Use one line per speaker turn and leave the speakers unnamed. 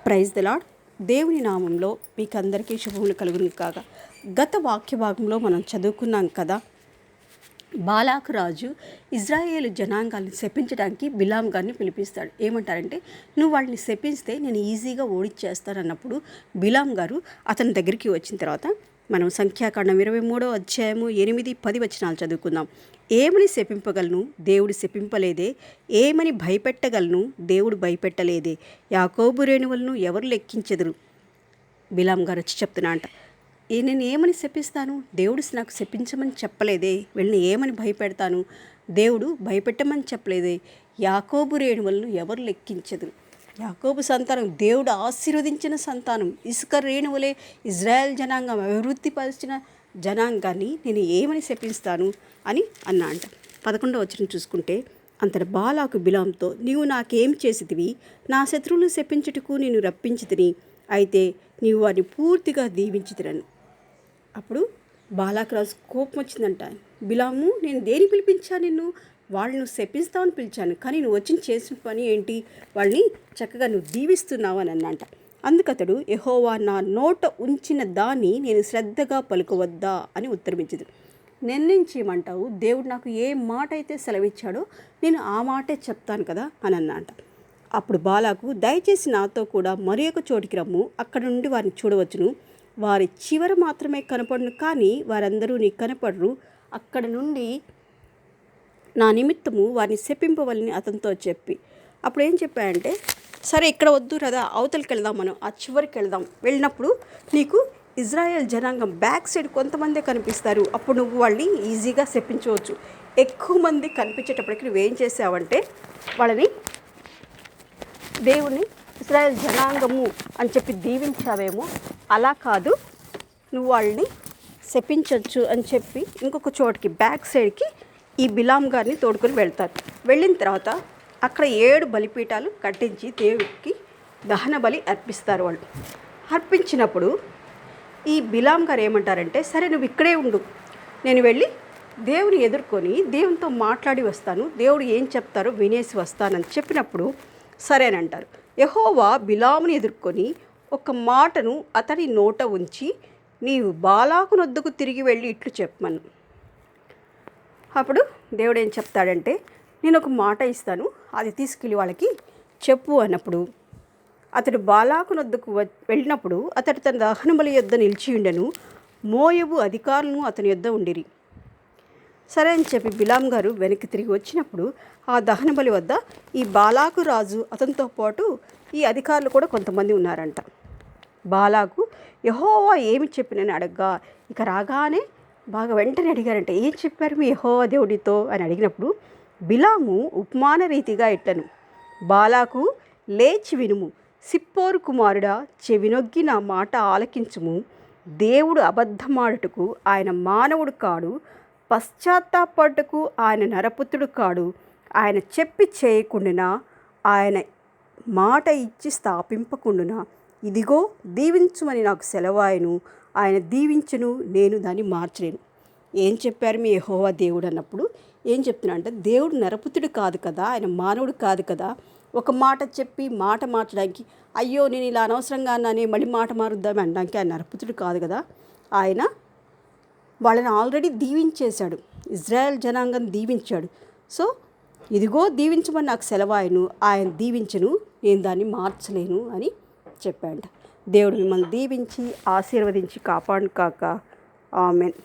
Praise the lord. దేవుని నామంలో మీకు అందరికీ శుభములు కలుగును కాగా. గత వాక్య భాగంలో మనం చదువుకున్నాం కదా, బాలాకు రాజు ఇజ్రాయేలు జనాంగాల్ని శపించడానికి బిలాం గారిని పిలిపిస్తాడు. ఏమంటారంటే, నువ్వు వాళ్ళని శపిస్తే నేను ఈజీగా ఓడిచ్చేస్తానన్నప్పుడు బిలాం గారు అతని దగ్గరికి వచ్చిన తర్వాత మనం సంఖ్యాకాండం 23వ అధ్యాయము 8-10 వచనాలు చదువుకుందాం. ఏమని శపింపగలను, దేవుడు శపింపలేదే. ఏమని భయపెట్టగలను, దేవుడు భయపెట్టలేదే. యాకోబు రేణువులను ఎవరు లెక్కించెదరు. బిలాం గారు వచ్చి చెప్తున్నా అంట, నేను ఏమని శపిస్తాను, దేవుడు నాకు శపించమని చెప్పలేదే. వెళ్ళి ఏమని భయపెడతాను, దేవుడు భయపెట్టమని చెప్పలేదే. యాకోబు రేణువులను ఎవరు లెక్కించెదరు. యాకోబు సంతానం దేవుడు ఆశీర్వదించిన సంతానం, ఇసుక రేణువులే ఇజ్రాయెల్ జనాంగం, అభివృద్ధిపరిచిన జనాంగాన్ని నేను ఏమని శపిస్తాను అని అన్నా అంట. 11వ వచనం చూసుకుంటే, అంతటి బాలాకు బిలాంతో, నీవు నాకేం చేసితివి, నా శత్రువులను శపించుటకు నేను రప్పించితిని, అయితే నీవు వారిని పూర్తిగా దీవించితిరను. అప్పుడు బాలాకు రాజు కోపం వచ్చిందంట. బిలాము, నేను దేని పిలిపించా నిన్ను, వాళ్ళను శపిస్తామని పిలిచాను, కానీ నువ్వు వచ్చి చేసిన పని ఏంటి, వాళ్ళని చక్కగా నువ్వు దీవిస్తున్నావు అని అన్నంట. అందుకతడు, యెహోవా నా నోట ఉంచిన దాన్ని నేను శ్రద్ధగా పలుకవద్దా అని ఉత్తరమిచ్చింది. నిర్ణయించేయమంటావు, దేవుడు నాకు ఏ మాట అయితే సెలవిచ్చాడో నేను ఆ మాటే చెప్తాను కదా అని అన్నంట. అప్పుడు బాలాకు, దయచేసి నాతో కూడా మరి ఒక చోటికి రమ్ము, అక్కడ నుండి వారిని చూడవచ్చును, వారి చివర మాత్రమే కనపడును, కానీ వారందరూ నీకు కనపడరు. అక్కడ నుండి నా నిమిత్తము వారిని శపింపవలని అతనితో చెప్పి, అప్పుడు ఏం చెప్పాడంటే, సరే ఇక్కడ వద్దు కదా, అవతలికి వెళ్దాం, మనం ఆ చివరికి వెళ్దాం. వెళ్ళినప్పుడు నీకు ఇజ్రాయెల్ జనాంగం బ్యాక్ సైడ్ కొంతమందే కనిపిస్తారు, అప్పుడు నువ్వు వాళ్ళని ఈజీగా శపించవచ్చు. ఎక్కువ మంది కనిపించేటప్పటికి నువ్వేం చేసావంటే, వాళ్ళని దేవుని ఇజ్రాయెల్ జనాంగము అని చెప్పి దీవించావేమో, అలా కాదు, నువ్వు వాళ్ళని శపించవచ్చు అని చెప్పి ఇంకొక చోటికి బ్యాక్ సైడ్కి ఈ బిలాం గారిని తోడుకొని వెళ్తారు. వెళ్ళిన తర్వాత అక్కడ 7 బలిపీఠాలు కట్టించి దేవుడికి దహన బలి అర్పిస్తారు. వాళ్ళు అర్పించినప్పుడు ఈ బిలాం గారు ఏమంటారంటే, సరే నువ్వు ఇక్కడే ఉండు, నేను వెళ్ళి దేవుని ఎదుర్కొని దేవునితో మాట్లాడి వస్తాను, దేవుడు ఏం చెప్తారో వినేసి వస్తానని చెప్పినప్పుడు సరేనంటారు. యెహోవా బిలాముని ఎదుర్కొని ఒక మాటను అతని నోట ఉంచి, నీవు బాలాకు నొద్దకు తిరిగి వెళ్ళి ఇట్లు చెప్పమను. అప్పుడు దేవుడు ఏం చెప్తాడంటే, నేను ఒక మాట ఇస్తాను, అది తీసుకెళ్ళి వాళ్ళకి చెప్పు అన్నప్పుడు అతడు బాలాకు నొద్దకు వెళ్ళినప్పుడు అతడు తన దహనబలి యొద్ద నిలిచి ఉండెను, మోయబు అధికారులను అతని యొద్ద ఉండిరి. సరే అని చెప్పి బిలాం గారు వెనక్కి తిరిగి వచ్చినప్పుడు ఆ దహనబలి వద్ద ఈ బాలాకు రాజు అతనితో పాటు ఈ అధికారులు కూడా కొంతమంది ఉన్నారంట. బాలాకు యెహోవా ఏమి చెప్పినని అడగ్గా, ఇక రాగానే బాగా వెంటనే అడిగారంట, ఏం చెప్పారు మీ యెహోవా దేవుడితో అని అడిగినప్పుడు బిలాము ఉపమాన రీతిగా ఇట్లను, బాలాకు లేచి వినుము, సిప్పోరు కుమారుడా, చెవినొగ్గి నా మాట ఆలకించుము. దేవుడు అబద్ధమాడుటకు ఆయన మానవుడు కాడు, పశ్చాత్తాపడుటకు ఆయన నరపుత్రుడు కాడు. ఆయన చెప్పి చేయకుండునా, ఆయన మాట ఇచ్చి స్థాపింపకుండునా. ఇదిగో దీవించుమని నాకు సెలవాయను, ఆయన దీవించును, నేను దాన్ని మార్చలేను. ఏం చెప్పారు మీ యెహోవా దేవుడు అన్నప్పుడు ఏం చెప్తున్నా అంటే, దేవుడు నరపుత్రుడు కాదు కదా, ఆయన మానవుడు కాదు కదా. ఒక మాట చెప్పి మాట మార్చడానికి, అయ్యో నేను ఇలా అనవసరంగా అన్నానే మళ్ళీ మాట మారుద్దామని అనడానికి ఆయన నరపుత్రుడు కాదు కదా. ఆయన వాళ్ళని ఆల్రెడీ దీవించేశాడు, ఇజ్రాయెల్ జనాంగం దీవించాడు. సో ఇదిగో దీవించమని నాకు సెలవాయను, ఆయన దీవించను, నేను దాన్ని మార్చలేను అని చెప్పాడు. దేవుడు మిమ్మల్ని దీవించి ఆశీర్వదించి కాపాడును కాక. ఆమెన్.